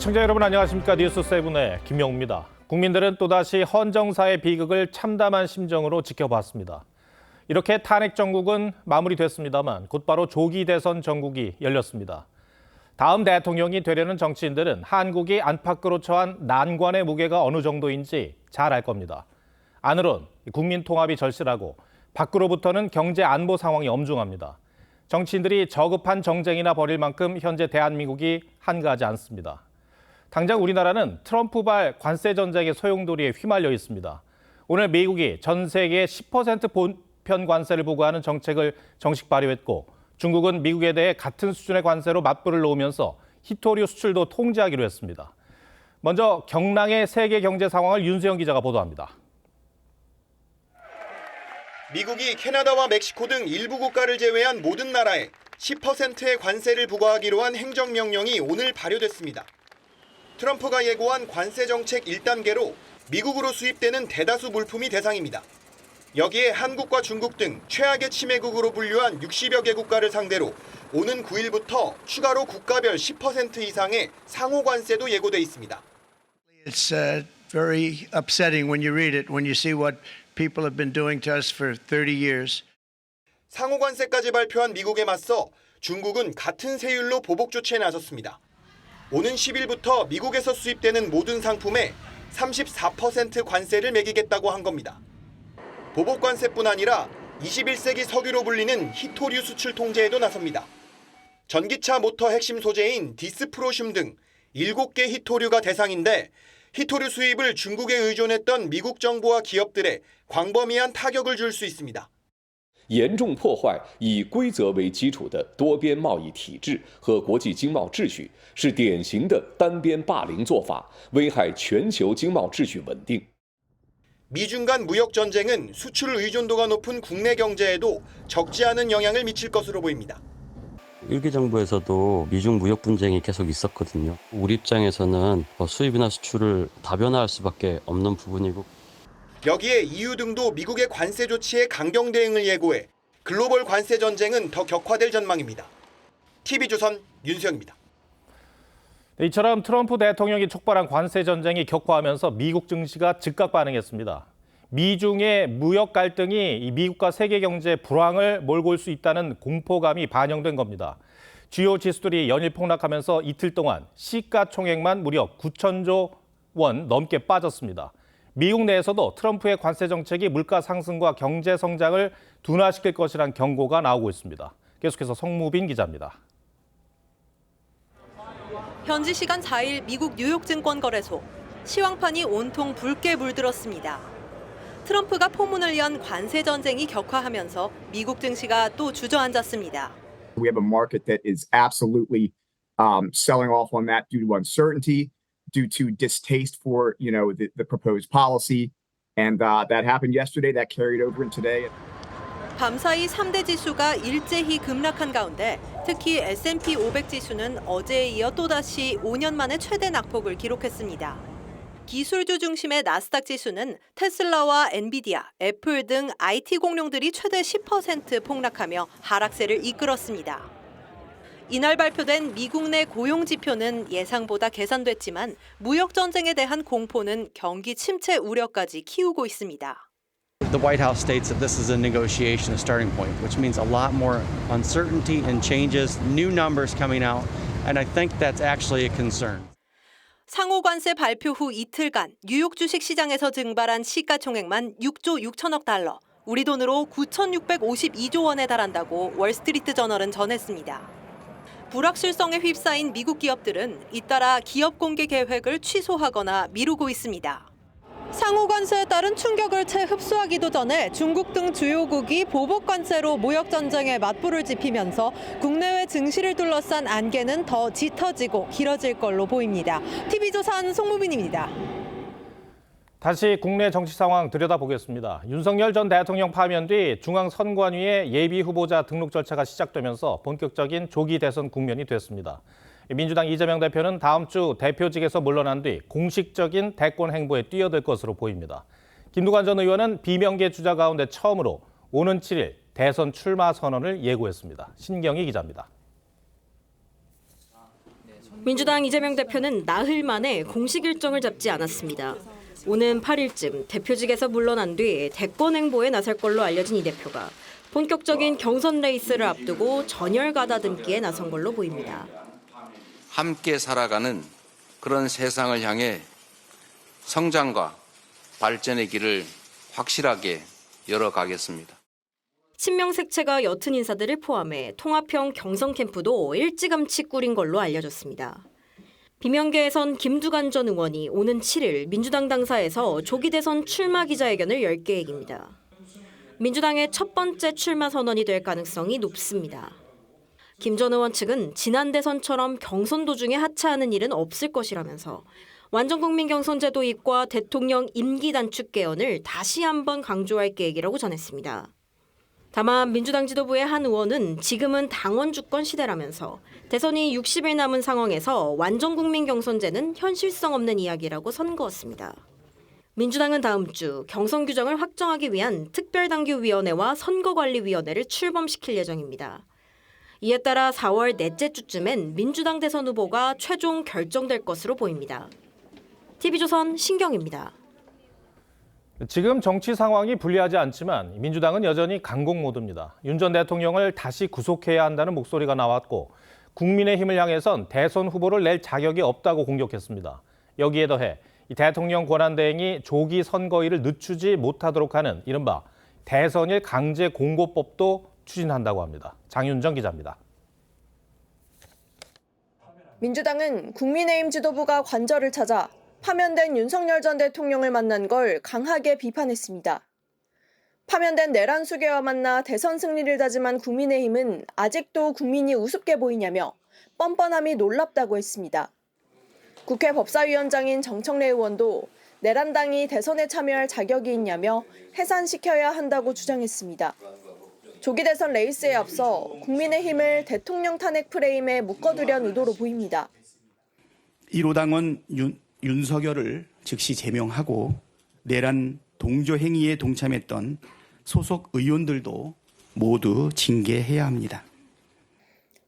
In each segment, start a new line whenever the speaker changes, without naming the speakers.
시청자 여러분 안녕하십니까. 뉴스7의 김영우입니다. 국민들은 또다시 헌정사의 비극을 참담한 심정으로 지켜봤습니다. 이렇게 탄핵 정국은 마무리됐습니다만 곧바로 조기 대선 정국이 열렸습니다. 다음 대통령이 되려는 정치인들은 한국이 안팎으로 처한 난관의 무게가 어느 정도인지 잘 알 겁니다. 안으론 국민 통합이 절실하고 밖으로부터는 경제 안보 상황이 엄중합니다. 정치인들이 저급한 정쟁이나 벌일 만큼 현재 대한민국이 한가하지 않습니다. 당장 우리나라는 트럼프발 관세 전쟁의 소용돌이에 휘말려 있습니다. 오늘 미국이 전 세계 10% 보편 관세를 부과하는 정책을 정식 발효했고, 중국은 미국에 대해 같은 수준의 관세로 맞불을 놓으면서 히토류 수출도 통제하기로 했습니다. 먼저 경랑의 세계 경제 상황을 윤수영 기자가 보도합니다.
미국이 캐나다와 멕시코 등 일부 국가를 제외한 모든 나라에 10%의 관세를 부과하기로 한 행정명령이 오늘 발효됐습니다. 트럼프가 예고한 관세 정책 1단계로 미국으로 수입되는 대다수 물품이 대상입니다. 여기에 한국과 중국 등 최악의 침해국으로 분류한 60여 개 국가를 상대로 오는 9일부터 추가로 국가별 10% 이상의 상호 관세도 예고돼 있습니다.
It's very upsetting when you read it, when you see what people have been doing to us for 30 years.
상호 관세까지 발표한 미국에 맞서 중국은 같은 세율로 보복 조치에 나섰습니다. 오는 10일부터 미국에서 수입되는 모든 상품에 34% 관세를 매기겠다고 한 겁니다. 보복 관세뿐 아니라 21세기 석유로 불리는 히토류 수출 통제에도 나섭니다. 전기차 모터 핵심 소재인 디스프로슘 등 7개 히토류가 대상인데, 히토류 수입을 중국에 의존했던 미국 정부와 기업들에 광범위한 타격을 줄 수 있습니다.
严重破坏以规则为基础的多边贸易体制和国际经贸秩序，是典型的单边霸凌做法，危害全球经贸秩序稳定。
미중 간 무역 전쟁은 수출 의존도가 높은 국내 경제에도 적지 않은 영향을 미칠 것으로 보입니다.
일기 정부에서도 미중 무역 분쟁이 계속 있었거든요. 우리 입장에서는 수입이나 수출을 다변화할 수밖에 없는 부분이고,
여기에 EU 등도 미국의 관세 조치에 강경 대응을 예고해 글로벌 관세 전쟁은 더 격화될 전망입니다. TV조선 윤수영입니다.
이처럼 트럼프 대통령이 촉발한 관세 전쟁이 격화하면서 미국 증시가 즉각 반응했습니다. 미중의 무역 갈등이 이 미국과 세계 경제 불황을 몰고 올 수 있다는 공포감이 반영된 겁니다. 주요 지수들이 연일 폭락하면서 이틀 동안 시가총액만 무려 9천조 원 넘게 빠졌습니다. 미국 내에서도 트럼프의 관세 정책이 물가 상승과 경제 성장을 둔화시킬 것이란 경고가 나오고 있습니다. 계속해서 성무빈 기자입니다.
현지 시간 4일 미국 뉴욕 증권거래소. 시황판이 온통 붉게 물들었습니다. 트럼프가 포문을 연 관세 전쟁이 격화하면서 미국 증시가 또 주저앉았습니다.
We have a market that is absolutely selling off on that due to uncertainty, due to distaste for, the proposed policy, and that happened yesterday. That carried over in today.
밤사이 3대 지수가 일제히 급락한 가운데 특히 S&P 500 지수는 어제에 이어 또다시 5년 만에 최대 낙폭을 기록했습니다. 기술주 중심의 나스닥 지수는 테슬라와 엔비디아, 애플 등 IT 공룡들이 최대 10% 폭락하며 하락세를 이끌었습니다. 이날 발표된 미국 내 고용 지표는 예상보다 개선됐지만 무역 전쟁에 대한 공포는 경기 침체 우려까지 키우고 있습니다.
The White House states that this is a negotiation, a starting point, which means a lot more uncertainty and changes, new numbers coming out, and I think that's actually a concern.
상호 관세 발표 후 이틀간 뉴욕 주식 시장에서 증발한 시가총액만 6조 6천억 달러, 우리 돈으로 9,652조 원에 달한다고 월스트리트 저널은 전했습니다. 불확실성에 휩싸인 미국 기업들은 잇따라 기업 공개 계획을 취소하거나 미루고 있습니다. 상호 관세에 따른 충격을 채 흡수하기도 전에 중국 등 주요국이 보복 관세로 무역 전쟁에 맞불을 지피면서 국내외 증시를 둘러싼 안개는 더 짙어지고 길어질 걸로 보입니다. TV조선 송무빈입니다.
다시 국내 정치 상황 들여다보겠습니다. 윤석열 전 대통령 파면 뒤 중앙선관위의 예비 후보자 등록 절차가 시작되면서 본격적인 조기 대선 국면이 됐습니다. 민주당 이재명 대표는 다음 주 대표직에서 물러난 뒤 공식적인 대권 행보에 뛰어들 것으로 보입니다. 김두관 전 의원은 비명계 주자 가운데 처음으로 오는 7일 대선 출마 선언을 예고했습니다. 신경희 기자입니다.
민주당 이재명 대표는 나흘 만에 공식 일정을 잡지 않았습니다. 오는 8일쯤 대표직에서 물러난 뒤 대권 행보에 나설 걸로 알려진 이 대표가 본격적인 경선 레이스를 앞두고 전열 가다듬기에 나선 걸로 보입니다.
함께 살아가는 그런 세상을 향해 성장과 발전의 길을 확실하게 열어가겠습니다.
친명색채가 옅은 인사들을 포함해 통합형 경선 캠프도 일찌감치 꾸린 걸로 알려졌습니다. 비명계에선 김두관 전 의원이 오는 7일 민주당 당사에서 조기 대선 출마 기자회견을 열 계획입니다. 민주당의 첫 번째 출마 선언이 될 가능성이 높습니다. 김 전 의원 측은 지난 대선처럼 경선 도중에 하차하는 일은 없을 것이라면서 완전국민 경선제 도입과 대통령 임기 단축 개헌을 다시 한번 강조할 계획이라고 전했습니다. 다만 민주당 지도부의 한 의원은 지금은 당원 주권 시대라면서 대선이 60일 남은 상황에서 완전국민 경선제는 현실성 없는 이야기라고 선그었습니다. 민주당은 다음 주 경선 규정을 확정하기 위한 특별당규위원회와 선거관리위원회를 출범시킬 예정입니다. 이에 따라 4월 넷째 주쯤엔 민주당 대선 후보가 최종 결정될 것으로 보입니다. TV조선 신경입니다.
지금 정치 상황이 불리하지 않지만 민주당은 여전히 강공 모드입니다. 윤 전 대통령을 다시 구속해야 한다는 목소리가 나왔고 국민의힘을 향해선 대선 후보를 낼 자격이 없다고 공격했습니다. 여기에 더해 이 대통령 권한대행이 조기 선거일을 늦추지 못하도록 하는 이른바 대선일 강제 공고법도 추진한다고 합니다. 장윤정 기자입니다.
민주당은 국민의힘 지도부가 관저를 찾아 파면된 윤석열 전 대통령을 만난 걸 강하게 비판했습니다. 파면된 내란 수계와 만나 대선 승리를 다짐한 국민의힘은 아직도 국민이 우습게 보이냐며 뻔뻔함이 놀랍다고 했습니다. 국회 법사위원장인 정청래 의원도 내란당이 대선에 참여할 자격이 있냐며 해산시켜야 한다고 주장했습니다. 조기 대선 레이스에 앞서 국민의힘을 대통령 탄핵 프레임에 묶어두려는 의도로 보입니다.
1호당은 윤석열을 즉시 제명하고 내란 동조 행위에 동참했던 소속 의원들도 모두 징계해야 합니다.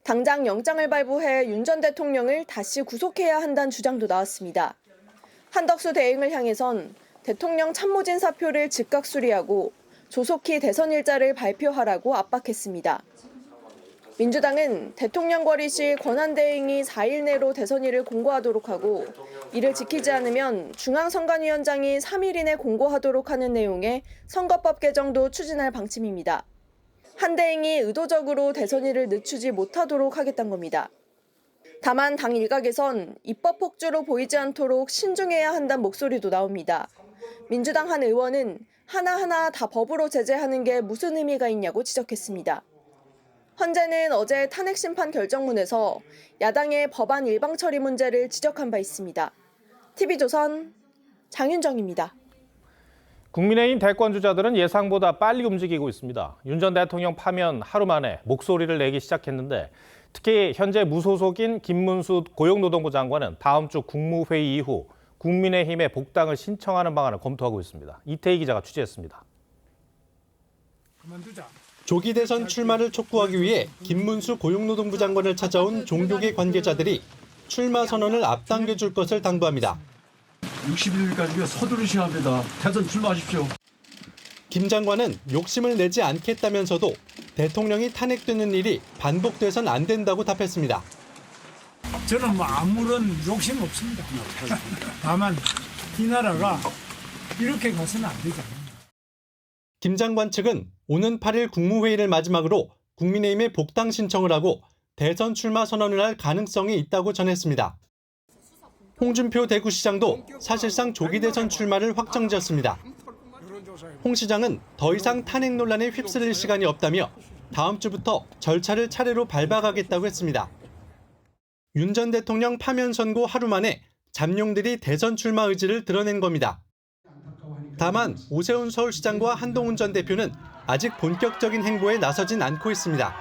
당장 영장을 발부해 윤 전 대통령을 다시 구속해야 한다는 주장도 나왔습니다. 한덕수 대행을 향해선 대통령 참모진 사표를 즉각 수리하고 조속히 대선 일자를 발표하라고 압박했습니다. 민주당은 대통령 거리 시 권한대행이 4일 내로 대선일을 공고하도록 하고 이를 지키지 않으면 중앙선관위원장이 3일 이내 공고하도록 하는 내용의 선거법 개정도 추진할 방침입니다. 한 대행이 의도적으로 대선일을 늦추지 못하도록 하겠다는 겁니다. 다만 당 일각에선 입법 폭주로 보이지 않도록 신중해야 한다는 목소리도 나옵니다. 민주당 한 의원은 하나하나 다 법으로 제재하는 게 무슨 의미가 있냐고 지적했습니다. 헌재는 어제 탄핵심판 결정문에서 야당의 법안 일방 처리 문제를 지적한 바 있습니다. TV조선 장윤정입니다.
국민의힘 대권주자들은 예상보다 빨리 움직이고 있습니다. 윤 전 대통령 파면 하루 만에 목소리를 내기 시작했는데 특히 현재 무소속인 김문수 고용노동부 장관은 다음 주 국무회의 이후 국민의힘의 복당을 신청하는 방안을 검토하고 있습니다. 이태희 기자가 취재했습니다.
조기 대선 출마를 촉구하기 위해 김문수 고용노동부 장관을 찾아온 종교계 관계자들이 출마 선언을 앞당겨줄 것을 당부합니다.
60일까지 서두르셔야 합니다. 대선 출마하십시오.
김 장관은 욕심을 내지 않겠다면서도 대통령이 탄핵되는 일이 반복돼선 안 된다고 답했습니다.
저는 아무런 욕심 없습니다. 다만 이 나라가 이렇게 가서는 안 되잖아요.
김 장관 측은 오는 8일 국무회의를 마지막으로 국민의힘에 복당 신청을 하고 대선 출마 선언을 할 가능성이 있다고 전했습니다. 홍준표 대구시장도 사실상 조기 대선 출마를 확정지었습니다. 홍 시장은 더 이상 탄핵 논란에 휩쓸릴 시간이 없다며 다음 주부터 절차를 차례로 밟아가겠다고 했습니다. 윤 전 대통령 파면 선고 하루 만에 잠룡들이 대선 출마 의지를 드러낸 겁니다. 다만 오세훈 서울시장과 한동훈 전 대표는 아직 본격적인 행보에 나서진 않고 있습니다.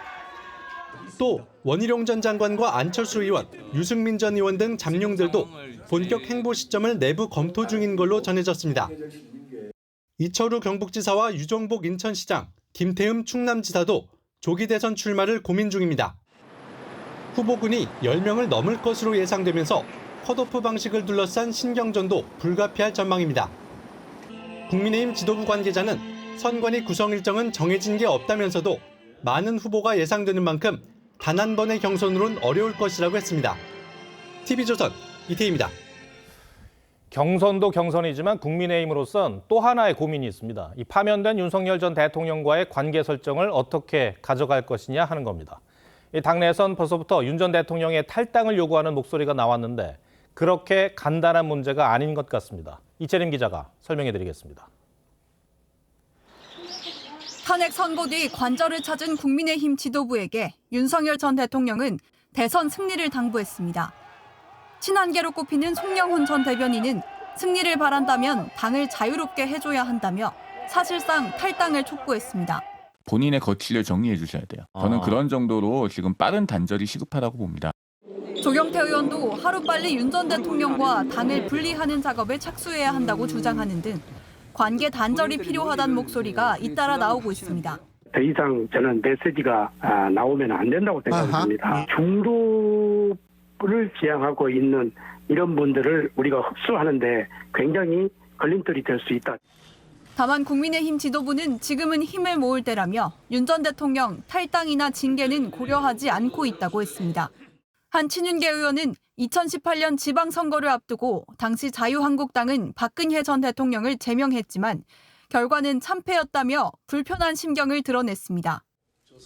또 원희룡 전 장관과 안철수 의원, 유승민 전 의원 등 잠룡들도 본격 행보 시점을 내부 검토 중인 걸로 전해졌습니다. 이철우 경북지사와 유정복 인천시장, 김태흠 충남지사도 조기 대선 출마를 고민 중입니다. 후보군이 10명을 넘을 것으로 예상되면서 컷오프 방식을 둘러싼 신경전도 불가피할 전망입니다. 국민의힘 지도부 관계자는 선관위 구성 일정은 정해진 게 없다면서도 많은 후보가 예상되는 만큼 단 한 번의 경선으론 어려울 것이라고 했습니다. TV조선 이태희입니다.
경선도 경선이지만 국민의힘으로선 또 하나의 고민이 있습니다. 이 파면된 윤석열 전 대통령과의 관계 설정을 어떻게 가져갈 것이냐 하는 겁니다. 이 당내에선 벌써부터 윤 전 대통령의 탈당을 요구하는 목소리가 나왔는데 그렇게 간단한 문제가 아닌 것 같습니다. 이채림 기자가 설명해 드리겠습니다.
탄핵 선고 뒤 관절을 찾은 국민의힘 지도부에게 윤석열 전 대통령은 대선 승리를 당부했습니다. 친한계로 꼽히는 송영훈 전 대변인은 승리를 바란다면 당을 자유롭게 해줘야 한다며 사실상 탈당을 촉구했습니다.
본인의 거취를 정리해 주셔야 돼요. 저는 그런 정도로 지금 빠른 단절이 시급하다고 봅니다.
조경태 의원도 하루빨리 윤 전 대통령과 당을 분리하는 작업에 착수해야 한다고 주장하는 등 관계 단절이 필요하다는 목소리가 잇따라 나오고 있습니다.
더 이상 저는 메시지가 나오면 안 된다고 생각합니다. 중도를 지향하고 있는 이런 분들을 우리가 흡수하는데 굉장히 걸림돌이 될 수 있다.
다만 국민의힘 지도부는 지금은 힘을 모을 때라며 윤 전 대통령 탈당이나 징계는 고려하지 않고 있다고 했습니다. 한 친윤계 의원은 2018년 지방선거를 앞두고 당시 자유한국당은 박근혜 전 대통령을 제명했지만 결과는 참패였다며 불편한 심경을 드러냈습니다.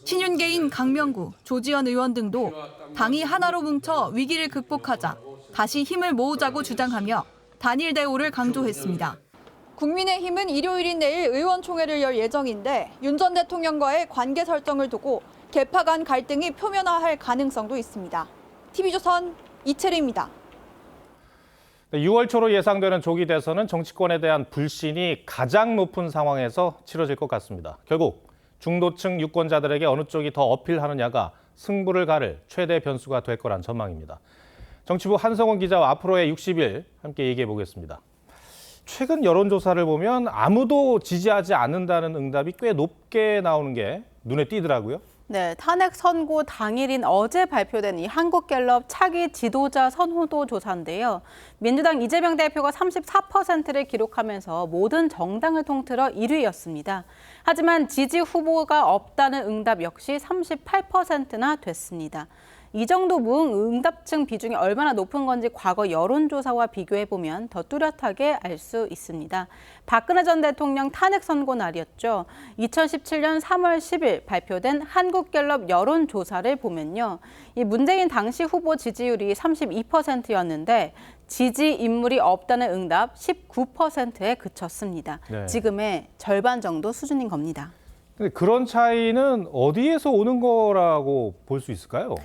친윤계인 강명구, 조지현 의원 등도 당이 하나로 뭉쳐 위기를 극복하자 다시 힘을 모으자고 주장하며 단일 대우를 강조했습니다. 국민의힘은 일요일인 내일 의원총회를 열 예정인데 윤 전 대통령과의 관계 설정을 두고 계파 간 갈등이 표면화할 가능성도 있습니다. TV조선 이채리입니다.
6월 초로 예상되는 조기 대선은 정치권에 대한 불신이 가장 높은 상황에서 치러질 것 같습니다. 결국 중도층 유권자들에게 어느 쪽이 더 어필하느냐가 승부를 가를 최대 변수가 될 거란 전망입니다. 정치부 한성원 기자와 앞으로의 60일 함께 얘기해 보겠습니다. 최근 여론조사를 보면 아무도 지지하지 않는다는 응답이 꽤 높게 나오는 게 눈에 띄더라고요.
네, 탄핵 선고 당일인 어제 발표된 이 한국갤럽 차기 지도자 선호도 조사인데요. 민주당 이재명 대표가 34%를 기록하면서 모든 정당을 통틀어 1위였습니다. 하지만 지지 후보가 없다는 응답 역시 38%나 됐습니다. 이 정도 무응답층 비중이 얼마나 높은 건지 과거 여론조사와 비교해보면 더 뚜렷하게 알 수 있습니다. 박근혜 전 대통령 탄핵 선고 날이었죠. 2017년 3월 10일 발표된 한국갤럽 여론조사를 보면요. 이 문재인 당시 후보 지지율이 32%였는데 지지 인물이 없다는 응답 19%에 그쳤습니다. 네. 지금의 절반 정도 수준인 겁니다.
근데 그런 차이는 어디에서 오는 거라고 볼 수 있을까요?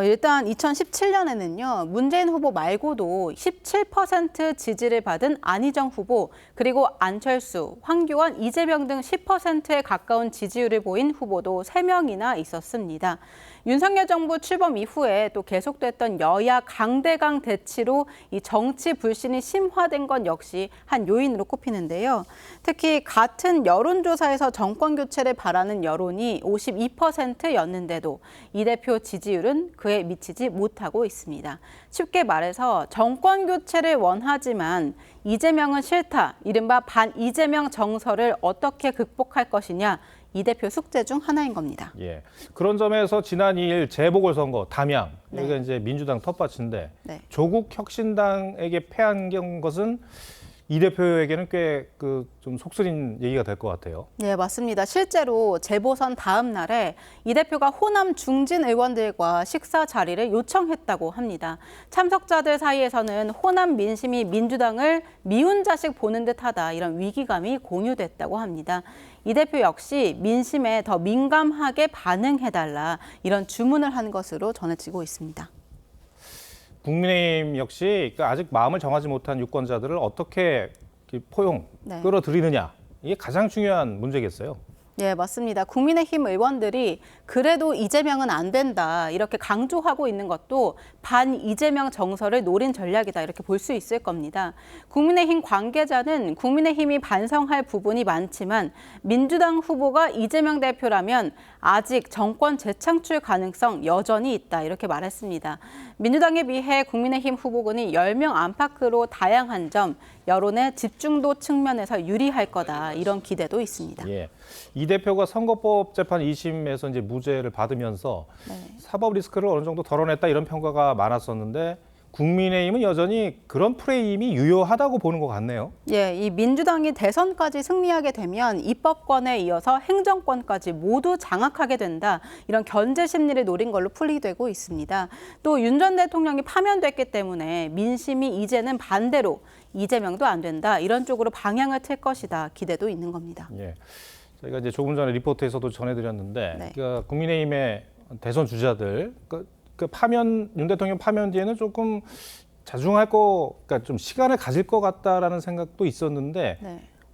일단 2017년에는요, 문재인 후보 말고도 17% 지지를 받은 안희정 후보, 그리고 안철수, 황교안, 이재명 등 10%에 가까운 지지율을 보인 후보도 3명이나 있었습니다. 윤석열 정부 출범 이후에 또 계속됐던 여야 강대강 대치로 이 정치 불신이 심화된 건 역시 한 요인으로 꼽히는데요. 특히 같은 여론조사에서 정권 교체를 바라는 여론이 52%였는데도 이 대표 지지율은 그에 미치지 못하고 있습니다. 쉽게 말해서 정권 교체를 원하지만 이재명은 싫다, 이른바 반-이재명 정서를 어떻게 극복할 것이냐, 이 대표 숙제 중 하나인 겁니다.
예, 그런 점에서 지난 2일 재보궐선거 담양, 여기가 이제 민주당 텃밭인데 조국 혁신당에게 패한 것은 이 대표에게는 꽤 좀 속쓰린 얘기가 될 것 같아요.
네, 맞습니다. 실제로 재보선 다음 날에 이 대표가 호남 중진 의원들과 식사 자리를 요청했다고 합니다. 참석자들 사이에서는 호남 민심이 민주당을 미운 자식 보는 듯하다, 이런 위기감이 공유됐다고 합니다. 이 대표 역시 민심에 더 민감하게 반응해달라, 이런 주문을 한 것으로 전해지고 있습니다.
국민의힘 역시 아직 마음을 정하지 못한 유권자들을 어떻게 포용, 끌어들이느냐, 이게 가장 중요한 문제겠어요.
예, 맞습니다. 국민의힘 의원들이 그래도 이재명은 안 된다 이렇게 강조하고 있는 것도 반 이재명 정서를 노린 전략이다 이렇게 볼 수 있을 겁니다. 국민의힘 관계자는 국민의힘이 반성할 부분이 많지만 민주당 후보가 이재명 대표라면 아직 정권 재창출 가능성 여전히 있다 이렇게 말했습니다. 민주당에 비해 국민의힘 후보군이 10명 안팎으로 다양한 점, 여론의 집중도 측면에서 유리할 거다 이런 기대도 있습니다.
예. 이 대표가 선거법 재판 2심에서 이제 무죄를 받으면서 사법 리스크를 어느 정도 덜어냈다 이런 평가가 많았었는데 국민의힘은 여전히 그런 프레임이 유효하다고 보는 것 같네요.
예, 이 민주당이 대선까지 승리하게 되면 입법권에 이어서 행정권까지 모두 장악하게 된다. 이런 견제 심리를 노린 걸로 풀이되고 있습니다. 또 윤 전 대통령이 파면됐기 때문에 민심이 이제는 반대로 이재명도 안 된다. 이런 쪽으로 방향을 틀 것이다. 기대도 있는 겁니다.
예. 저희가 이제 조금 전에 리포트에서도 전해드렸는데 그러니까 국민의힘의 대선 주자들 그 파면 윤 대통령 파면 뒤에는 조금 자중할 그러니까 좀 시간을 가질 것 같다라는 생각도 있었는데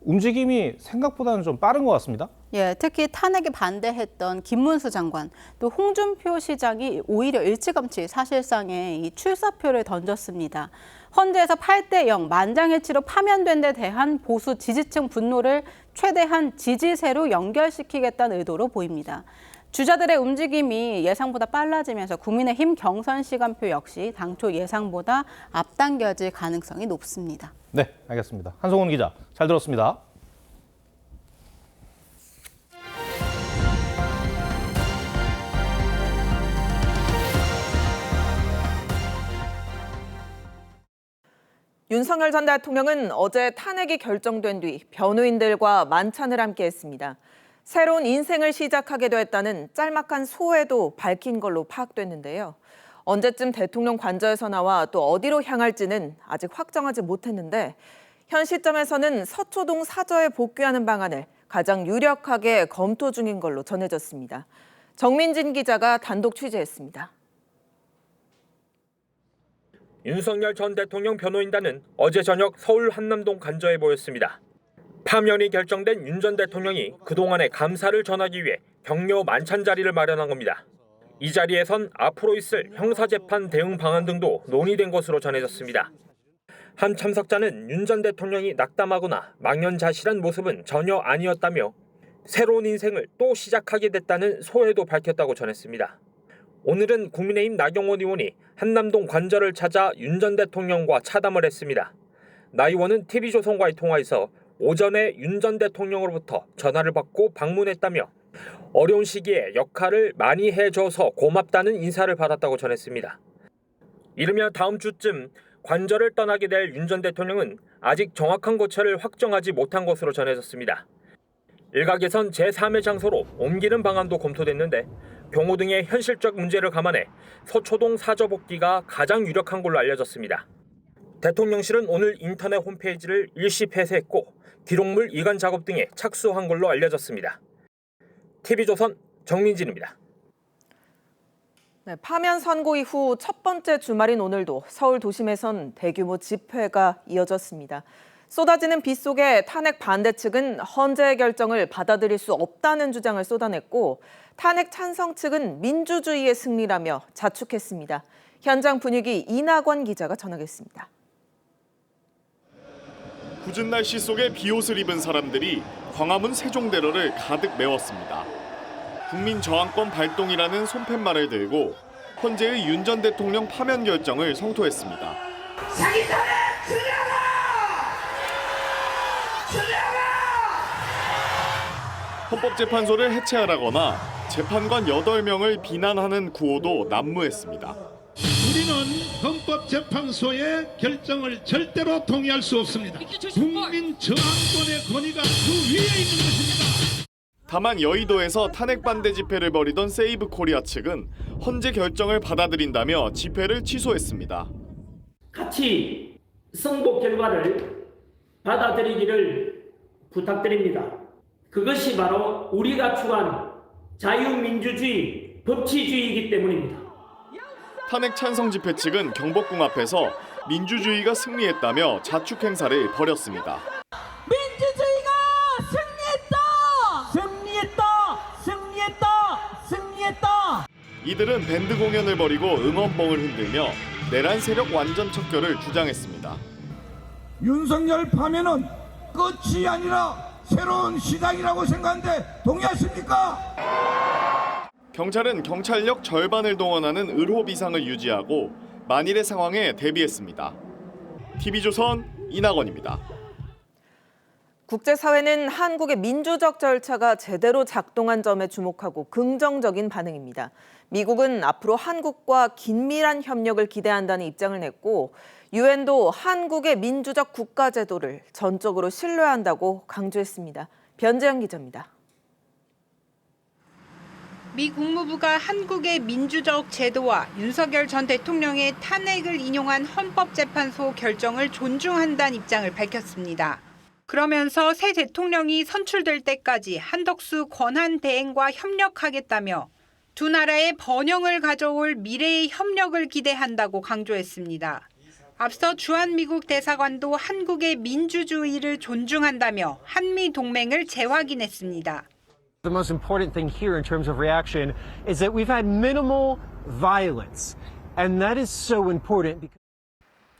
움직임이 생각보다는 좀 빠른 것 같습니다.
예, 특히 탄핵에 반대했던 김문수 장관, 또 홍준표 시장이 오히려 일찌감치 사실상의 이 출사표를 던졌습니다. 헌재에서 8대0 만장일치로 파면된 데 대한 보수 지지층 분노를 최대한 지지세로 연결시키겠다는 의도로 보입니다. 주자들의 움직임이 예상보다 빨라지면서 국민의힘 경선 시간표 역시 당초 예상보다 앞당겨질 가능성이 높습니다.
네, 알겠습니다. 한송훈 기자, 잘 들었습니다.
윤석열 전 대통령은 어제 탄핵이 결정된 뒤 변호인들과 만찬을 함께했습니다. 새로운 인생을 시작하게 됐다는 짤막한 소회도 밝힌 걸로 파악됐는데요. 언제쯤 대통령 관저에서 나와 또 어디로 향할지는 아직 확정하지 못했는데 현 시점에서는 서초동 사저에 복귀하는 방안을 가장 유력하게 검토 중인 걸로 전해졌습니다. 정민진 기자가 단독 취재했습니다.
윤석열 전 대통령 변호인단은 어제 저녁 서울 한남동 관저에 모였습니다. 파면이 결정된 윤 전 대통령이 그동안의 감사를 전하기 위해 격려 만찬 자리를 마련한 겁니다. 이 자리에선 앞으로 있을 형사재판 대응 방안 등도 논의된 것으로 전해졌습니다. 한 참석자는 윤 전 대통령이 낙담하거나 망연자실한 모습은 전혀 아니었다며 새로운 인생을 또 시작하게 됐다는 소회도 밝혔다고 전했습니다. 오늘은 국민의힘 나경원 의원이 한남동 관저를 찾아 윤 전 대통령과 차담을 했습니다. 나 의원은 TV조선과의 통화에서 오전에 윤 전 대통령으로부터 전화를 받고 방문했다며 어려운 시기에 역할을 많이 해줘서 고맙다는 인사를 받았다고 전했습니다. 이르면 다음 주쯤 관저를 떠나게 될 윤 전 대통령은 아직 정확한 거처를 확정하지 못한 것으로 전해졌습니다. 일각에선 제3의 장소로 옮기는 방안도 검토됐는데 경호 등의 현실적 문제를 감안해 서초동 사저 복귀가 가장 유력한 걸로 알려졌습니다. 대통령실은 오늘 인터넷 홈페이지를 일시 폐쇄했고 기록물 이관 작업 등에 착수한 걸로 알려졌습니다. TV조선 정민진입니다.
네, 파면 선고 이후 첫 번째 주말인 오늘도 서울 도심에선 대규모 집회가 이어졌습니다. 쏟아지는 비 속에 탄핵 반대 측은 헌재의 결정을 받아들일 수 없다는 주장을 쏟아냈고 탄핵 찬성 측은 민주주의의 승리라며 자축했습니다. 현장 분위기 이낙원 기자가 전하겠습니다.
궂은 날씨 속에 비옷을 입은 사람들이 광화문 세종대로를 가득 메웠습니다. 국민 저항권 발동이라는 손팻말을 들고 헌재의 윤 전 대통령 파면 결정을 성토했습니다.
사기탄핵 수리하라! 수리하라!
헌법재판소를 해체하라거나 재판관 8명을 비난하는 구호도 난무했습니다.
우리는 헌법재판소의 결정을 절대로 동의할 수 없습니다. 국민 저항권의 권위가 그 위에 있는 것입니다.
다만 여의도에서 탄핵 반대 집회를 벌이던 세이브 코리아 측은 헌재 결정을 받아들인다며 집회를 취소했습니다.
같이 선고 결과를 받아들이기를 부탁드립니다. 그것이 바로 우리가 추구한 자유민주주의, 법치주의이기 때문입니다.
탄핵 찬성 집회 측은 경복궁 앞에서 민주주의가 승리했다며 자축 행사를 벌였습니다.
민주주의가 승리했다! 승리했다!
이들은 밴드 공연을 벌이고 응원봉을 흔들며 내란 세력 완전 척결을 주장했습니다.
윤석열 파면은 끝이 아니라 새로운 시작이라고 생각하는데 동의하십니까?
경찰은 경찰력 절반을 동원하는 의료 비상을 유지하고 만일의 상황에 대비했습니다. TV조선 이낙원입니다.
국제사회는 한국의 민주적 절차가 제대로 작동한 점에 주목하고 긍정적인 반응입니다. 미국은 앞으로 한국과 긴밀한 협력을 기대한다는 입장을 냈고 유엔도 한국의 민주적 국가제도를 전적으로 신뢰한다고 강조했습니다. 변재영 기자입니다.
미 국무부가 한국의 민주적 제도와 윤석열 전 대통령의 탄핵을 인용한 헌법재판소 결정을 존중한다는 입장을 밝혔습니다. 그러면서 새 대통령이 선출될 때까지 한덕수 권한 대행과 협력하겠다며 두 나라의 번영을 가져올 미래의 협력을 기대한다고 강조했습니다. 앞서 주한미국 대사관도 한국의 민주주의를 존중한다며 한미 동맹을 재확인했습니다.
The most important thing here in terms of reaction is that we've had minimal violence, and that is so important because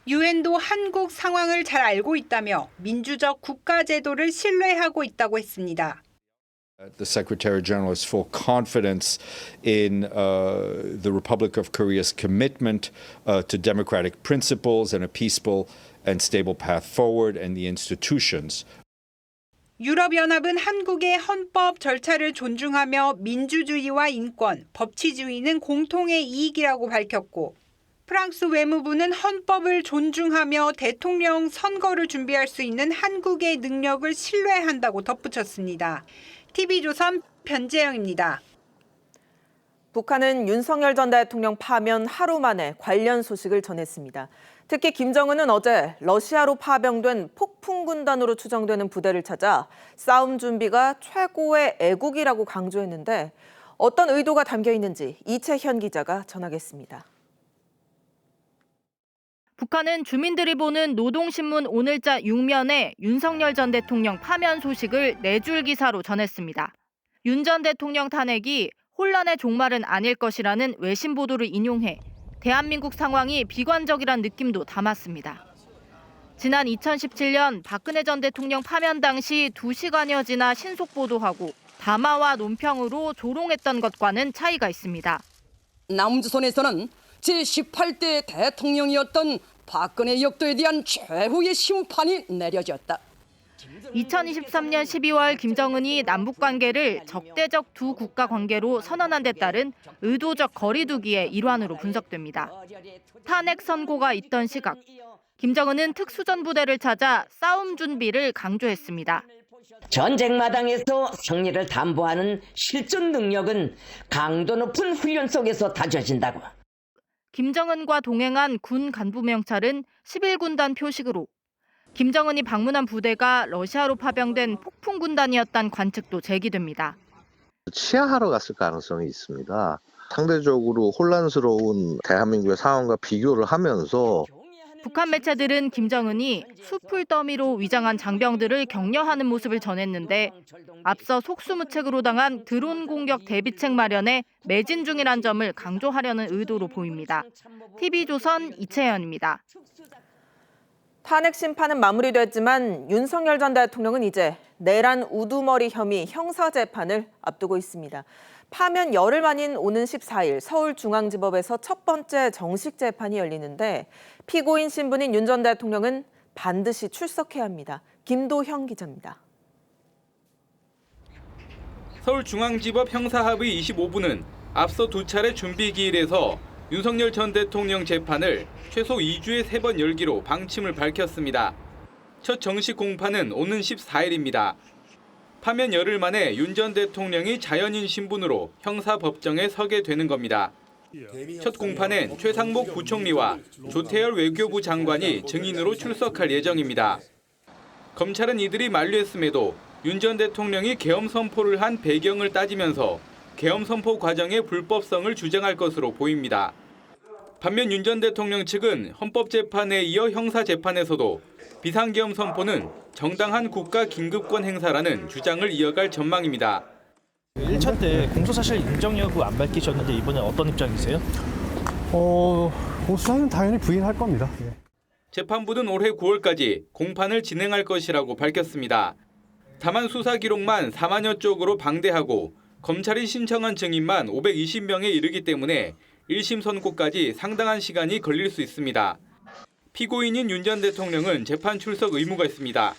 유엔도 한국 상황을 잘 알고 있다며 민주적 국가제도를 신뢰하고 있다고 했습니다.
The Secretary General has full confidence in the Republic of Korea's commitment to democratic principles and a peaceful and stable path forward and the institutions.
유럽연합은 한국의 헌법 절차를 존중하며 민주주의와 인권, 법치주의는 공통의 이익이라고 밝혔고 프랑스 외무부는 헌법을 존중하며 대통령 선거를 준비할 수 있는 한국의 능력을 신뢰한다고 덧붙였습니다. TV조선 변재영입니다.
북한은 윤석열 전 대통령 파면 하루 만에 관련 소식을 전했습니다. 특히 김정은은 어제 러시아로 파병된 폭풍군단으로 추정되는 부대를 찾아 싸움 준비가 최고의 애국이라고 강조했는데 어떤 의도가 담겨 있는지 이채현 기자가 전하겠습니다.
북한은 주민들이 보는 노동신문 오늘자 6면에 윤석열 전 대통령 파면 소식을 4줄 기사로 전했습니다. 윤 전 대통령 탄핵이 혼란의 종말은 아닐 것이라는 외신 보도를 인용해 대한민국 상황이 비관적이란 느낌도 담았습니다. 지난 2017년 박근혜 전 대통령 파면 당시 2시간여 지나 신속 보도하고 담화와 논평으로 조롱했던 것과는 차이가 있습니다.
남조선에서는 제18대 대통령이었던 박근혜 역도에 대한 최후의 심판이 내려졌다.
2023년 12월 김정은이 남북관계를 적대적 두 국가 관계로 선언한 데 따른 의도적 거리두기의 일환으로 분석됩니다. 탄핵 선고가 있던 시각, 김정은은 특수전부대를 찾아 싸움 준비를 강조했습니다.
전쟁 마당에서 승리를 담보하는 실전 능력은 강도 높은 훈련 속에서 다져진다고.
김정은과 동행한 군 간부 명찰은 11군단 표식으로 김정은이 방문한 부대가 러시아로 파병된 폭풍군단이었다는 관측도 제기됩니다.
치하하러 갔을 가능성이 있습니다. 상대적으로 혼란스러운 대한민국의 상황과 비교를 하면서
북한 매체들은 김정은이 숲을 더미로 위장한 장병들을 격려하는 모습을 전했는데 앞서 속수무책으로 당한 드론 공격 대비책 마련에 매진 중이란 점을 강조하려는 의도로 보입니다. TV조선 이채연입니다.
탄핵 심판은 마무리됐지만 윤석열 전 대통령은 이제 내란 우두머리 혐의 형사재판을 앞두고 있습니다. 파면 열흘 만인 오는 14일 서울중앙지법에서 첫 번째 정식 재판이 열리는데 피고인 신분인 윤 전 대통령은 반드시 출석해야 합니다. 김도형 기자입니다.
서울중앙지법 형사합의 25부는 앞서 두 차례 준비기일에서 윤석열 전 대통령 재판을 최소 2주에 3번 열기로 방침을 밝혔습니다. 첫 정식 공판은 오는 14일입니다. 파면 열흘 만에 윤 전 대통령이 자연인 신분으로 형사법정에 서게 되는 겁니다. 첫 공판엔 최상목 부총리와 조태열 외교부 장관이 증인으로 출석할 예정입니다. 검찰은 이들이 만류했음에도 윤 전 대통령이 계엄 선포를 한 배경을 따지면서 계엄 선포 과정의 불법성을 주장할 것으로 보입니다. 반면 윤 전 대통령 측은 헌법재판에 이어 형사재판에서도 비상계엄 선포는 정당한 국가 긴급권 행사라는 주장을 이어갈 전망입니다.
1차 때 공소사실 인정 여부 안 밝히셨는데 이번에 어떤 입장이세요?
공소사실은 당연히 부인할 겁니다.
재판부는 올해 9월까지 공판을 진행할 것이라고 밝혔습니다. 다만 수사 기록만 4만여 쪽으로 방대하고 검찰이 신청한 증인만 520명에 이르기 때문에 1심 선고까지 상당한 시간이 걸릴 수 있습니다. 피고인인 윤 전 대통령은 재판 출석 의무가 있습니다.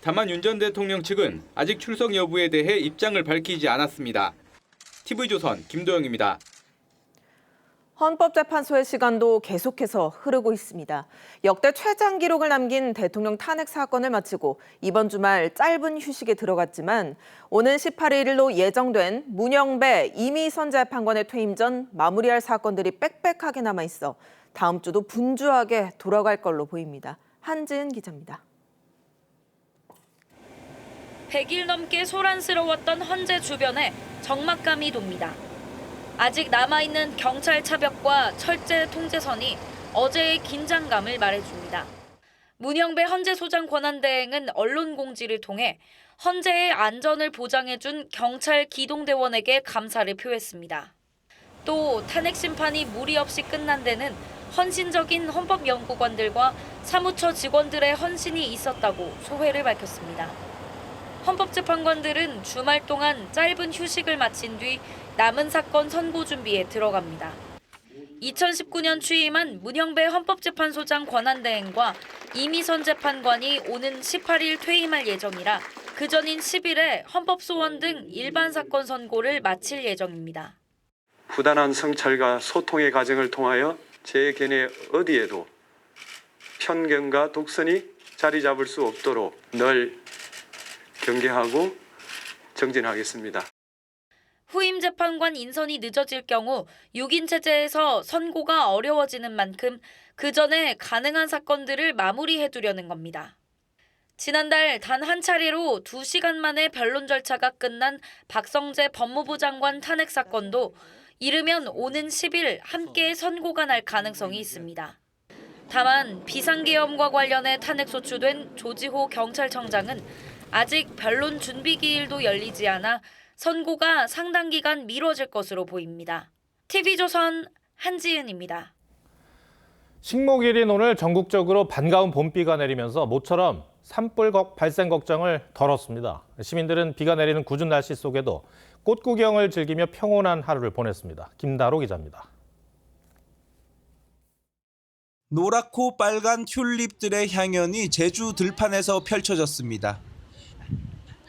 다만 윤 전 대통령 측은 아직 출석 여부에 대해 입장을 밝히지 않았습니다. TV조선 김도영입니다.
헌법재판소의 시간도 계속해서 흐르고 있습니다. 역대 최장 기록을 남긴 대통령 탄핵 사건을 마치고 이번 주말 짧은 휴식에 들어갔지만 오는 18일로 예정된 문영배 이미선 재판관의 퇴임 전 마무리할 사건들이 빽빽하게 남아있어 다음 주도 분주하게 돌아갈 걸로 보입니다. 한지은 기자입니다.
100일 넘게 소란스러웠던 헌재 주변에 적막감이 돕니다. 아직 남아있는 경찰 차벽과 철제 통제선이 어제의 긴장감을 말해줍니다. 문영배 헌재소장 권한대행은 언론 공지를 통해 헌재의 안전을 보장해준 경찰 기동대원에게 감사를 표했습니다. 또 탄핵 심판이 무리 없이 끝난 데는 헌신적인 헌법연구관들과 사무처 직원들의 헌신이 있었다고 소회를 밝혔습니다. 헌법재판관들은 주말 동안 짧은 휴식을 마친 뒤 남은 사건 선고 준비에 들어갑니다. 2019년 취임한 문영배 헌법재판소장 권한대행과 이미선 재판관이 오는 18일 퇴임할 예정이라 그 전인 10일에 헌법소원 등 일반 사건 선고를 마칠 예정입니다.
부단한 성찰과 소통의 과정을 통하여 제 견해 어디에도 편견과 독선이 자리 잡을 수 없도록 늘 경계하고 정진하겠습니다.
후임 재판관 인선이 늦어질 경우 6인 체제에서 선고가 어려워지는 만큼 그 전에 가능한 사건들을 마무리해두려는 겁니다. 지난달 단 한 차례로 2시간 만에 변론 절차가 끝난 박성재 법무부 장관 탄핵 사건도 이르면 오는 10일 함께 선고가 날 가능성이 있습니다. 다만 비상계엄과 관련해 탄핵 소추된 조지호 경찰청장은 아직 변론 준비 기일도 열리지 않아 선고가 상당 기간 미뤄질 것으로 보입니다. TV조선 한지은입니다.
식목일인 오늘 전국적으로 반가운 봄비가 내리면서 모처럼 산불 발생 걱정을 덜었습니다. 시민들은 비가 내리는 궂은 날씨 속에도 꽃 구경을 즐기며 평온한 하루를 보냈습니다. 김다로 기자입니다.
노랗고 빨간 튤립들의 향연이 제주 들판에서 펼쳐졌습니다.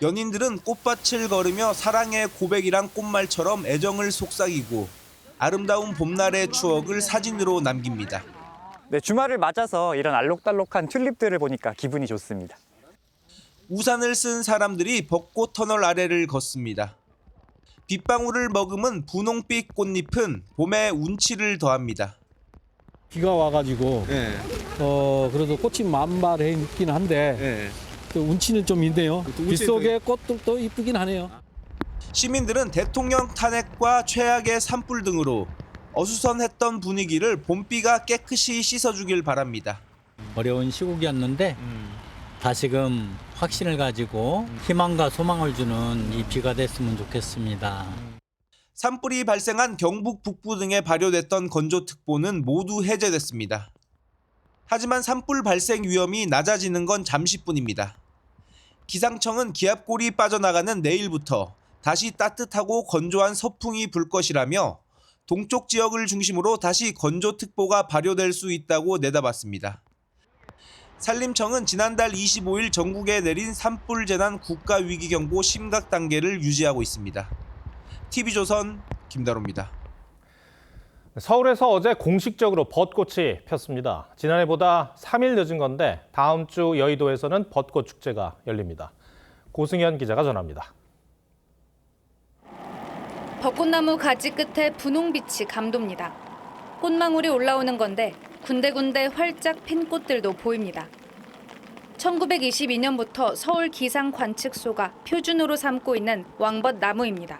연인들은 꽃밭을 걸으며 사랑의 고백이란 꽃말처럼 애정을 속삭이고 아름다운 봄날의 추억을 사진으로 남깁니다.
네, 주말을 맞아서 이런 알록달록한 튤립들을 보니까 기분이 좋습니다.
우산을 쓴 사람들이 벚꽃 터널 아래를 걷습니다. 빗방울을 머금은 분홍빛 꽃잎은 봄의 운치를 더합니다.
비가 와가지고 그래도 꽃이 만발해 있긴 한데 또 운치는 좀 있네요. 빗속에 꽃들도 이쁘긴 하네요.
시민들은 대통령 탄핵과 최악의 산불 등으로 어수선했던 분위기를 봄비가 깨끗이 씻어주길 바랍니다.
어려운 시국이었는데 다시금 확신을 가지고 희망과 소망을 주는 이 비가 됐으면 좋겠습니다.
산불이 발생한 경북 북부 등에 발효됐던 건조특보는 모두 해제됐습니다. 하지만 산불 발생 위험이 낮아지는 건 잠시뿐입니다. 기상청은 기압골이 빠져나가는 내일부터 다시 따뜻하고 건조한 서풍이 불 것이라며 동쪽 지역을 중심으로 다시 건조특보가 발효될 수 있다고 내다봤습니다. 산림청은 지난달 25일 전국에 내린 산불 재난 국가위기경보 심각 단계를 유지하고 있습니다. TV조선 김다로입니다.
서울에서 어제 공식적으로 벚꽃이 폈습니다. 지난해보다 3일 늦은 건데 다음 주 여의도에서는 벚꽃 축제가 열립니다. 고승현 기자가 전합니다.
벚꽃나무 가지 끝에 분홍빛이 감돕니다. 꽃망울이 올라오는 건데 군데군데 활짝 핀 꽃들도 보입니다. 1922년부터 서울 기상관측소가 표준으로 삼고 있는 왕벚나무입니다.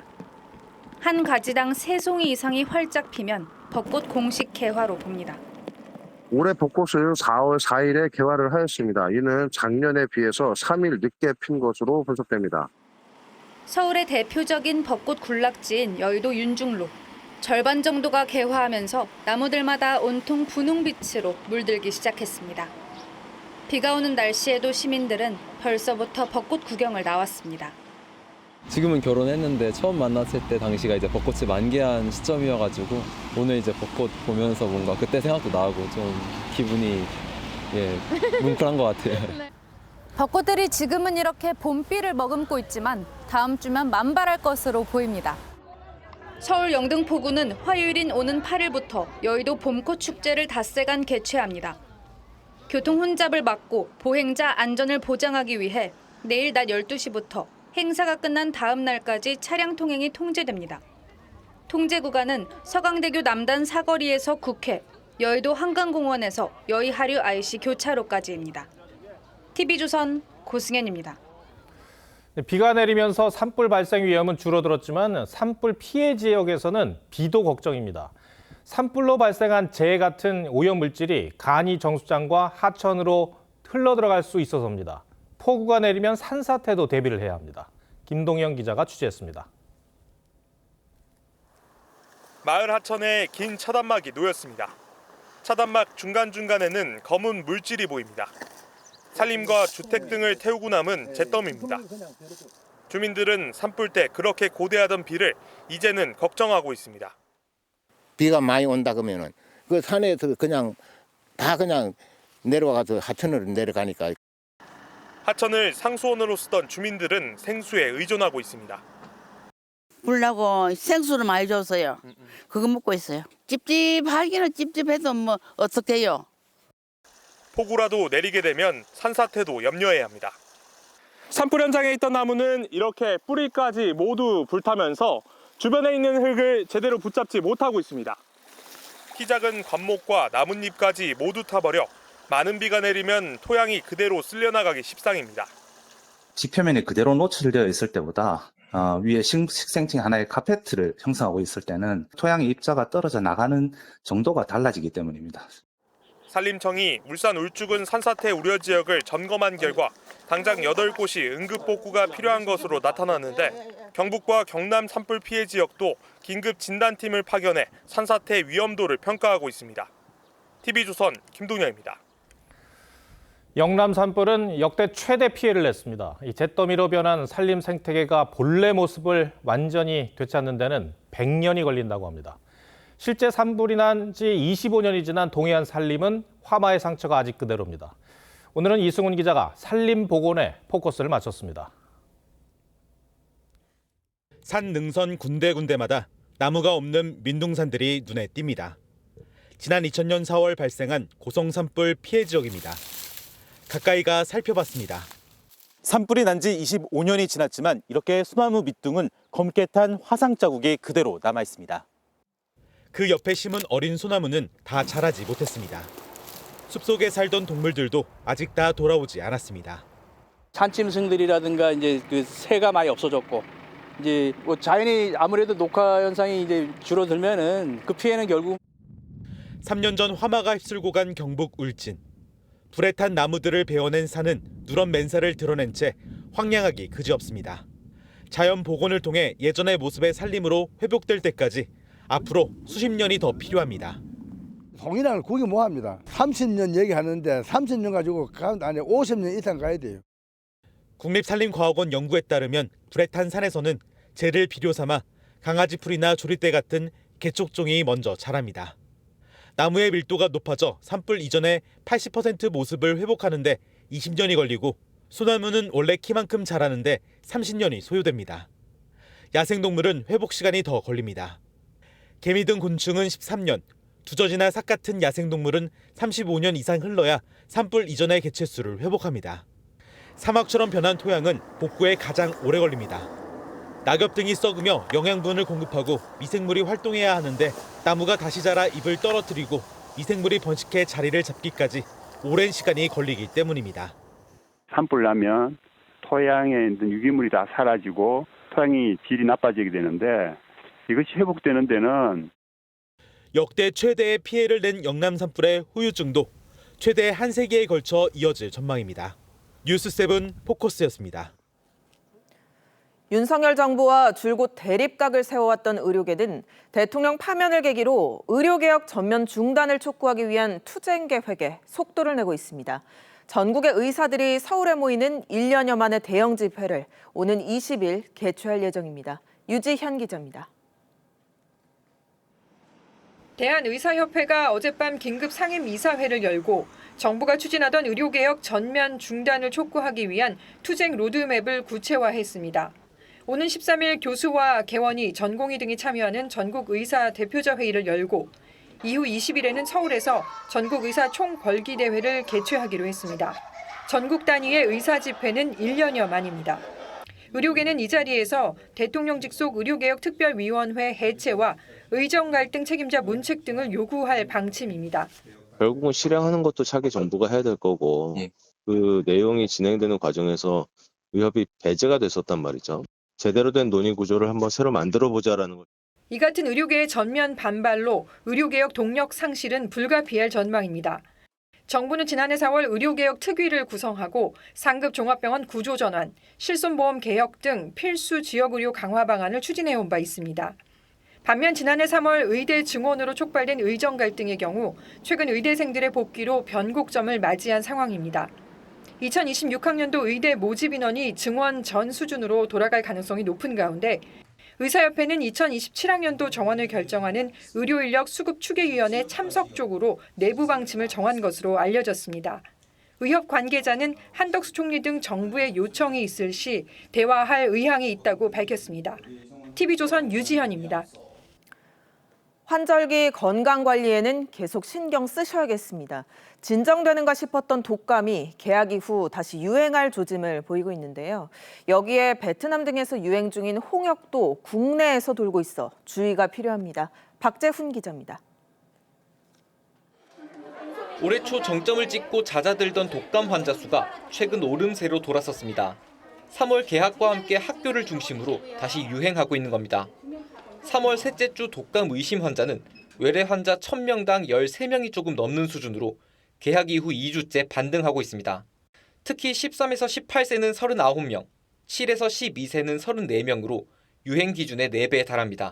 한 가지당 3송이 이상이 활짝 피면 벚꽃 공식 개화로 봅니다.
올해 벚꽃은 4월 4일에 개화를 하였습니다. 이는 작년에 비해서 3일 늦게 핀 것으로 분석됩니다.
서울의 대표적인 벚꽃 군락지인 여의도 윤중로. 절반 정도가 개화하면서 나무들마다 온통 분홍빛으로 물들기 시작했습니다. 비가 오는 날씨에도 시민들은 벌써부터 벚꽃 구경을 나왔습니다.
지금은 결혼했는데 처음 만났을 때 당시가 이제 벚꽃이 만개한 시점이어가지고 오늘 이제 벚꽃 보면서 뭔가 그때 생각도 나고 좀 기분이 뭉클한 것 같아요.
벚꽃들이 지금은 이렇게 봄비를 머금고 있지만 다음 주면 만발할 것으로 보입니다. 서울 영등포구는 화요일인 오는 8일부터 여의도 봄꽃 축제를 닷새간 개최합니다. 교통 혼잡을 막고 보행자 안전을 보장하기 위해 내일 낮 12시부터 행사가 끝난 다음 날까지 차량 통행이 통제됩니다. 통제 구간은 서강대교 남단 사거리에서 국회, 여의도 한강공원에서 여의하류 IC 교차로까지입니다. TV조선 고승현입니다.
비가 내리면서 산불 발생 위험은 줄어들었지만 산불 피해 지역에서는 비도 걱정입니다. 산불로 발생한 재해 같은 오염물질이 간이 정수장과 하천으로 흘러들어갈 수 있어서입니다. 폭우가 내리면 산사태도 대비를 해야 합니다. 김동영 기자가 취재했습니다.
마을 하천에 긴 차단막이 놓였습니다. 차단막 중간중간에는 검은 물질이 보입니다. 산림과 주택 등을 태우고 남은 잿더미입니다. 주민들은 산불 때 그렇게 고대하던 비를 이제는 걱정하고 있습니다.
비가 많이 온다 그러면은 그 산에서 그냥 내려와서 하천으로 내려가니까.
하천을 상수원으로 쓰던 주민들은 생수에 의존하고 있습니다.
불나고 생수를 많이 줬어요. 그거 먹고 있어요. 찝찝하기는 찝찝해도 뭐 어떡해요.
폭우라도 내리게 되면 산사태도 염려해야 합니다. 산불 현장에 있던 나무는 이렇게 뿌리까지 모두 불타면서 주변에 있는 흙을 제대로 붙잡지 못하고 있습니다. 키 작은 관목과 나뭇잎까지 모두 타버려 많은 비가 내리면 토양이 그대로 쓸려나가기 십상입니다.
지표면이 그대로 노출되어 있을 때보다 위에 식생층 하나의 카페트를 형성하고 있을 때는 토양의 입자가 떨어져 나가는 정도가 달라지기 때문입니다.
산림청이 울산 울주군 산사태 우려 지역을 점검한 결과 당장 8곳이 응급복구가 필요한 것으로 나타났는데 경북과 경남 산불 피해 지역도 긴급 진단팀을 파견해 산사태 위험도를 평가하고 있습니다. TV조선 김동현입니다.
영남 산불은 역대 최대 피해를 냈습니다. 이 잿더미로 변한 산림 생태계가 본래 모습을 완전히 되찾는 데는 100년이 걸린다고 합니다. 실제 산불이 난 지 25년이 지난 동해안 산림은 화마의 상처가 아직 그대로입니다. 오늘은 이승훈 기자가 산림 복원에 포커스를 맞췄습니다.
산 능선 군데군데마다 나무가 없는 민둥산들이 눈에 띕니다. 지난 2000년 4월 발생한 고성 산불 피해 지역입니다. 가까이 가 살펴봤습니다. 산불이 난 지 25년이 지났지만 이렇게 소나무 밑둥은 검게 탄 화상 자국이 그대로 남아 있습니다. 그 옆에 심은 어린 소나무는 다 자라지 못했습니다. 숲속에 살던 동물들도 아직 다 돌아오지 않았습니다.
산짐승들이라든가 이제 그 새가 많이 없어졌고 이제 뭐 자연이 아무래도 녹화 현상이 이제 줄어들면은 그 피해는 결국
3년 전 화마가 휩쓸고 간 경북 울진. 불에 탄 나무들을 베어낸 산은 누런 맨살을 드러낸 채 황량하기 그지없습니다. 자연 복원을 통해 예전의 모습의 산림으로 회복될 때까지 앞으로 수십 년이 더 필요합니다.
홍이랑을 구경 못합니다. 30년 얘기하는데 30년 가지고 안에 50년 이상 가야 돼요.
국립산림과학원 연구에 따르면 불에 탄 산에서는 재를 비료 삼아 강아지 풀이나 조리대 같은 개촉종이 먼저 자랍니다. 나무의 밀도가 높아져 산불 이전의 80% 모습을 회복하는 데 20년이 걸리고 소나무는 원래 키만큼 자라는데 30년이 소요됩니다. 야생동물은 회복 시간이 더 걸립니다. 개미 등 곤충은 13년, 두더지나 삭 같은 야생동물은 35년 이상 흘러야 산불 이전의 개체수를 회복합니다. 사막처럼 변한 토양은 복구에 가장 오래 걸립니다. 낙엽 등이 썩으며 영양분을 공급하고 미생물이 활동해야 하는데 나무가 다시 자라 잎을 떨어뜨리고 미생물이 번식해 자리를 잡기까지 오랜 시간이 걸리기 때문입니다.
산불 나면 토양에 있는 유기물이 다 사라지고 토양이 질이 나빠지게 되는데 이것이 회복되는 데는
역대 최대의 피해를 낸 영남 산불의 후유증도 최대 한 세기에 걸쳐 이어질 전망입니다. 뉴스7 포커스였습니다.
윤석열 정부와 줄곧 대립각을 세워왔던 의료계는 대통령 파면을 계기로 의료개혁 전면 중단을 촉구하기 위한 투쟁 계획에 속도를 내고 있습니다. 전국의 의사들이 서울에 모이는 1년여 만의 대형 집회를 오는 20일 개최할 예정입니다. 유지현 기자입니다.
대한의사협회가 어젯밤 긴급 상임 이사회를 열고 정부가 추진하던 의료개혁 전면 중단을 촉구하기 위한 투쟁 로드맵을 구체화했습니다. 오는 13일 교수와 개원이, 전공의 등이 참여하는 전국의사 대표자 회의를 열고 이후 20일에는 서울에서 전국의사 총벌기대회를 개최하기로 했습니다. 전국 단위의 의사 집회는 1년여 만입니다. 의료계는 이 자리에서 대통령 직속 의료개혁특별위원회 해체와 의정 갈등 책임자 문책 등을 요구할 방침입니다.
결국은 실행하는 것도 차기 정부가 해야 될 거고 그 내용이 진행되는 과정에서 의협이 배제가 됐었단 말이죠. 제대로 된 논의 구조를 한번 새로 만들어보자라는 거.
이 같은 의료계의 전면 반발로 의료개혁 동력 상실은 불가피할 전망입니다. 정부는 지난해 4월 의료개혁 특위를 구성하고 상급 종합병원 구조 전환, 실손보험 개혁 등 필수 지역의료 강화 방안을 추진해온 바 있습니다. 반면 지난해 3월 의대 증원으로 촉발된 의정 갈등의 경우 최근 의대생들의 복귀로 변곡점을 맞이한 상황입니다. 2026학년도 의대 모집 인원이 증원 전 수준으로 돌아갈 가능성이 높은 가운데 의사협회는 2027학년도 정원을 결정하는 의료인력 수급 추계위원회 참석 쪽으로 내부 방침을 정한 것으로 알려졌습니다. 의협 관계자는 한덕수 총리 등 정부의 요청이 있을 시 대화할 의향이 있다고 밝혔습니다. TV조선 유지현입니다.
환절기 건강관리에는 계속 신경 쓰셔야겠습니다. 진정되는가 싶었던 독감이 개학 이후 다시 유행할 조짐을 보이고 있는데요. 여기에 베트남 등에서 유행 중인 홍역도 국내에서 돌고 있어 주의가 필요합니다. 박재훈 기자입니다.
올해 초 정점을 찍고 잦아들던 독감 환자 수가 최근 오름세로 돌아섰습니다. 3월 개학과 함께 학교를 중심으로 다시 유행하고 있는 겁니다. 3월 셋째 주 독감 의심 환자는 외래 환자 1000명당 13명이 조금 넘는 수준으로 개학 이후 2주째 반등하고 있습니다. 특히 13에서 18세는 39명, 7에서 12세는 34명으로 유행 기준의 4배에 달합니다.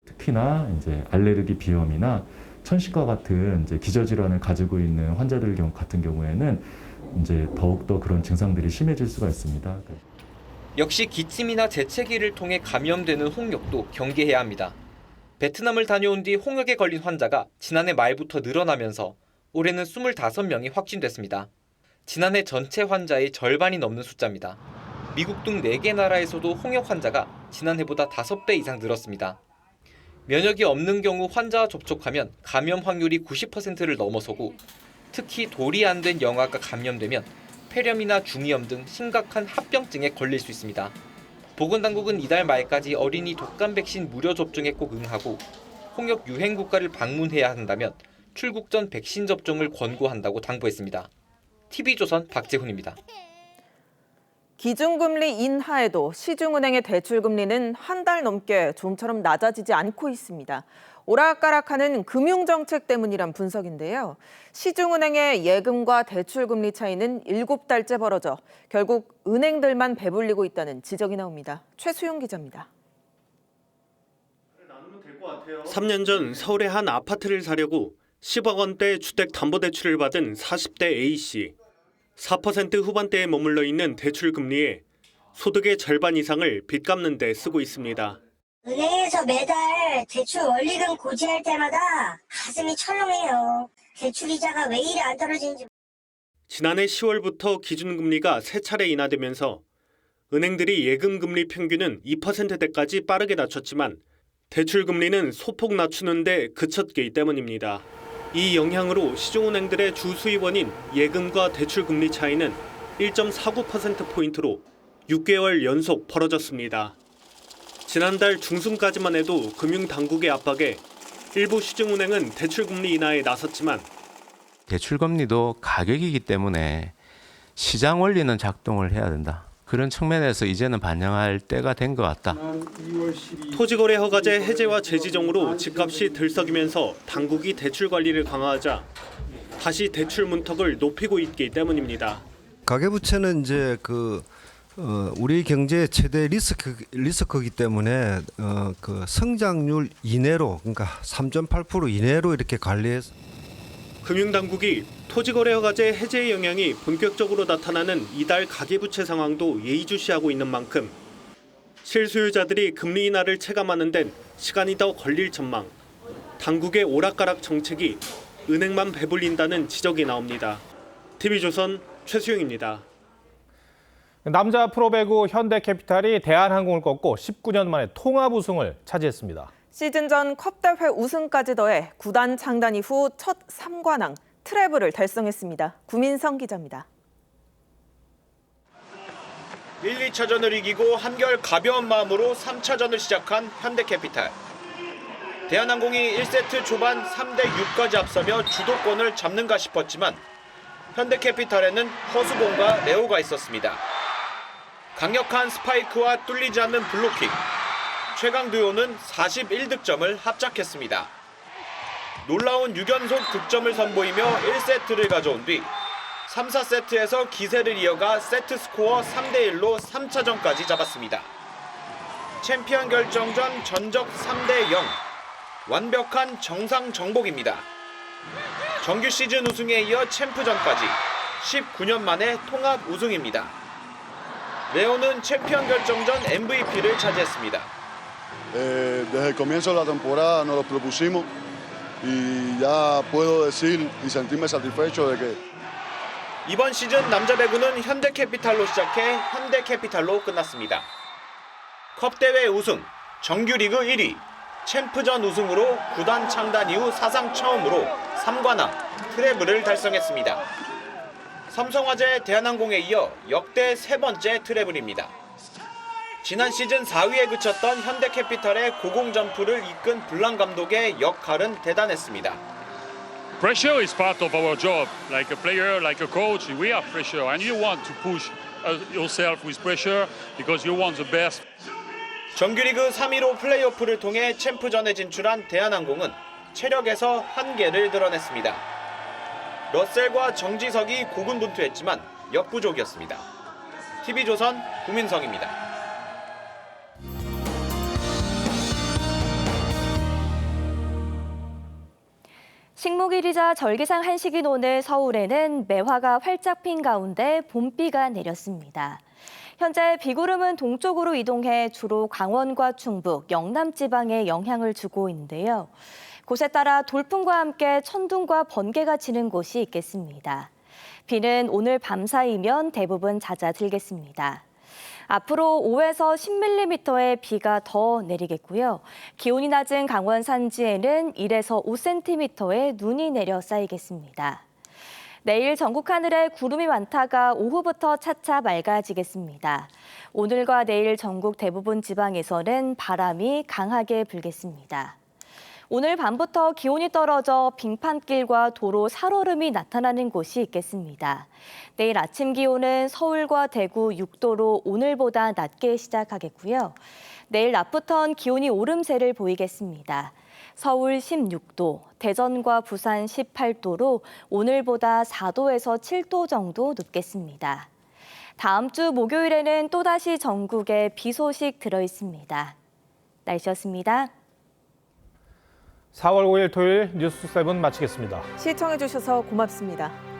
특히나 이제 알레르기 비염이나 천식과 같은 이제 기저질환을 가지고 있는 환자들 같은 경우에는 이제 더욱더 그런 증상들이 심해질 수가 있습니다.
역시 기침이나 재채기를 통해 감염되는 홍역도 경계해야 합니다. 베트남을 다녀온 뒤 홍역에 걸린 환자가 지난해 말부터 늘어나면서 올해는 25명이 확진됐습니다. 지난해 전체 환자의 절반이 넘는 숫자입니다. 미국 등 4개 나라에서도 홍역 환자가 지난해보다 5배 이상 늘었습니다. 면역이 없는 경우 환자와 접촉하면 감염 확률이 90%를 넘어서고 특히 돌이 안 된 영아가 감염되면 폐렴이나 중이염 등 심각한 합병증에 걸릴 수 있습니다. 보건당국은 이달 말까지 어린이 독감 백신 무료 접종에 꼭 응하고 홍역 유행 국가를 방문해야 한다면 출국 전 백신 접종을 권고한다고 당부했습니다. TV조선 박재훈입니다.
기준금리 인하에도 시중은행의 대출금리는 한 달 넘게 좀처럼 낮아지지 않고 있습니다. 오락가락하는 금융정책 때문이란 분석인데요. 시중은행의 예금과 대출금리 차이는 7달째 벌어져 결국 은행들만 배불리고 있다는 지적이 나옵니다. 최수영 기자입니다.
3년 전 서울의 한 아파트를 사려고 10억 원대 주택담보대출을 받은 40대 A씨. 4% 후반대에 머물러 있는 대출금리에 소득의 절반 이상을 빚 갚는 데 쓰고 있습니다.
은행에서 매달 대출 원리금 고지할 때마다 가슴이 철렁해요. 대출 이자가 왜 이리 안 떨어지는지.
지난해 10월부터 기준금리가 3차례 인하되면서 은행들이 예금금리 평균은 2%대까지 빠르게 낮췄지만 대출금리는 소폭 낮추는 데 그쳤기 때문입니다. 이 영향으로 시중은행들의 주수입원인 예금과 대출금리 차이는 1.49%포인트로 6개월 연속 벌어졌습니다. 지난달 중순까지만 해도 금융당국의 압박에 일부 시중은행은 대출금리 인하에 나섰지만
대출금리도 가격이기 때문에 시장 원리는 작동을 해야 된다. 그런 측면에서 이제는 반영할 때가 된 것 같다.
토지거래 허가제 해제와 재지정으로 집값이 들썩이면서 당국이 대출 관리를 강화하자 다시 대출 문턱을 높이고 있기 때문입니다.
가계부채는 이제
우리 경제의 최대 리스크이기 때문에 그 성장률 이내로, 그러니까 3.8% 이내로 이렇게 관리해서.
금융당국이 토지거래허가제 해제의 영향이 본격적으로 나타나는 이달 가계부채 상황도 예의주시하고 있는 만큼 실수요자들이 금리 인하를 체감하는 데는 시간이 더 걸릴 전망. 당국의 오락가락 정책이 은행만 배불린다는 지적이 나옵니다. TV조선 최수영입니다.
남자 프로배구 현대캐피탈이 대한항공을 꺾고 19년 만에 통합 우승을 차지했습니다.
시즌 전 컵대회 우승까지 더해 구단 창단 이후 첫 3관왕 트래블을 달성했습니다. 구민성 기자입니다.
1, 2차전을 이기고 한결 가벼운 마음으로 3차전을 시작한 현대캐피탈. 대한항공이 1세트 초반 3대6까지 앞서며 주도권을 잡는가 싶었지만 현대캐피탈에는 허수봉과 레오가 있었습니다. 강력한 스파이크와 뚫리지 않는 블로킹. 최강 듀오는 41득점을 합작했습니다. 놀라운 6연속 득점을 선보이며 1세트를 가져온 뒤 3, 4세트에서 기세를 이어가 세트 스코어 3대1로 3차전까지 잡았습니다. 챔피언 결정전 전적 3대0. 완벽한 정상 정복입니다. 정규 시즌 우승에 이어 챔프전까지 19년 만에 통합 우승입니다. 레오는 챔피언 결정전 MVP를 차지했습니다.
Desde el comienzo de la temporada nos lo propusimos y ya puedo decir y sentirme satisfecho de que
이번 시즌 남자 배구는 현대캐피탈로 시작해 현대캐피탈로 끝났습니다. 컵대회 우승, 정규리그 1위, 챔프전 우승으로 구단 창단 이후 사상 처음으로 3관왕 트래블을 달성했습니다. 삼성화재, 대한항공에 이어 역대 세 번째 트래블입니다. 지난 시즌 4위에 그쳤던 현대캐피탈의 고공점프를 이끈 블랑 감독의 역할은 대단했습니다.
Pressure is part of our job. Like a player, like a coach, we have pressure, and you want to push yourself with pressure because you want the best.
정규리그 3위로 플레이오프를 통해 챔프전에 진출한 대한항공은 체력에서 한계를 드러냈습니다. 러셀과 정지석이 고군분투했지만 역부족이었습니다. TV조선 구민성입니다.
식목일이자 절기상 한식인 오늘 서울에는 매화가 활짝 핀 가운데 봄비가 내렸습니다. 현재 비구름은 동쪽으로 이동해 주로 강원과 충북, 영남 지방에 영향을 주고 있는데요. 곳에 따라 돌풍과 함께 천둥과 번개가 치는 곳이 있겠습니다. 비는 오늘 밤사이면 대부분 잦아들겠습니다. 앞으로 5에서 10mm의 비가 더 내리겠고요. 기온이 낮은 강원 산지에는 1에서 5cm의 눈이 내려 쌓이겠습니다. 내일 전국 하늘에 구름이 많다가 오후부터 차차 맑아지겠습니다. 오늘과 내일 전국 대부분 지방에서는 바람이 강하게 불겠습니다. 오늘 밤부터 기온이 떨어져 빙판길과 도로 살얼음이 나타나는 곳이 있겠습니다. 내일 아침 기온은 서울과 대구 6도로 오늘보다 낮게 시작하겠고요. 내일 낮부터는 기온이 오름세를 보이겠습니다. 서울 16도, 대전과 부산 18도로 오늘보다 4도에서 7도 정도 높겠습니다. 다음 주 목요일에는 또다시 전국에 비 소식 들어있습니다. 날씨였습니다.
4월 5일 토요일 뉴스7 마치겠습니다.
시청해주셔서 고맙습니다.